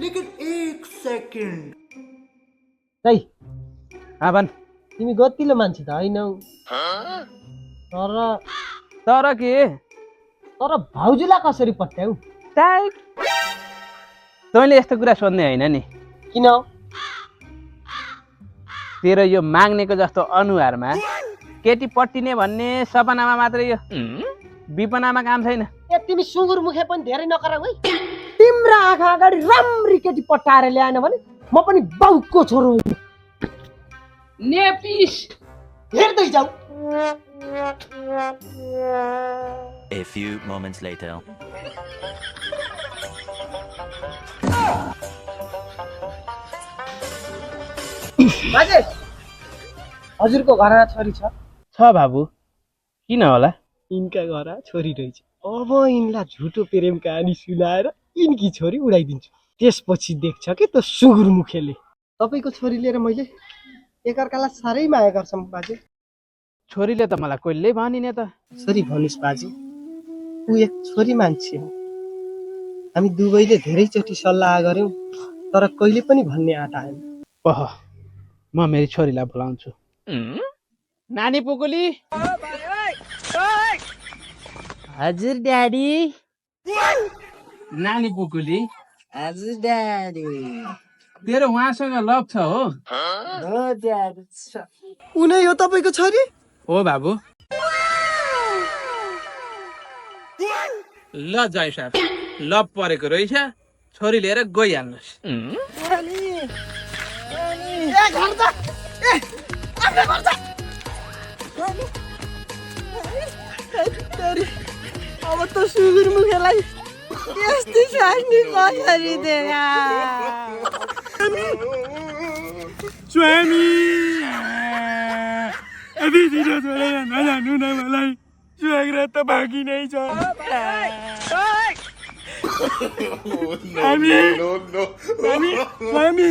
लेकिन 1 सेकेन्ड दाइ हाँ भन् तिमी गतिलो मान्छे त हैनौ तर तर के तर भाउजूलाई कसरी पट्याउ टाइट तैँले यस्तो कुरा सोध्ने होइन नि किन तेरो यो माग्नेको जस्तो अनुहारमा केटी पट्टिने भन्ने सपनामा मात्रै यो विपनामा काम छैन। ए तिमी सुँगुर मुखे पनि धेरै नकराउ है तिम्रा आँखा अगाडि राम्री केटी पट्टाएर ल्याएन भने म पनि बाउको छोरो होइन नेपिस हेर्दै जाऊ A few moments later. बाजे हजुरको घरमा छोरी छ बाबु किन होला यिनका घरमा छोरी रहेछ अब यिनलाई झुटो प्रेम कहानी सुनाएर यिनकी छोरी उडाइदिन्छु त्यसपछि देख्छ कि त्यो सुँगुर मुखेले तपाईँको छोरी लिएर मैले एकअर्कालाई साह्रै माया गर्छौँ बाजे छोरीले त मलाई कहिले भनिने त छोरी भन्नुहोस् बाजे ऊ एक छोरी मान्छे हो हामी दुवैले धेरैचोटि सल्लाह गर्यौँ तर कहिले पनि भन्ने आँट आएन ओह म मेरी छोरीलाई बोलाउँछु नानी पुकुली हजुर ड्याडी नानी पुकुली हजुर ड्याडी तेरो उहाँसँग लभ छ हो हो ड्याडी उनी हो तपाईँको छोरी हो बाबु ल जय साहब लभ परेको रहेछ छोरी लिएर गइहाल्नुहोस् अब त सुँगुर मुखेलाई यस्तै सास्ने कसरी दिएर स्वामी यदि ढिलो छोडेर नजानु न मलाई सुहागरात त बाँकी नै छ स्वामी स्वामी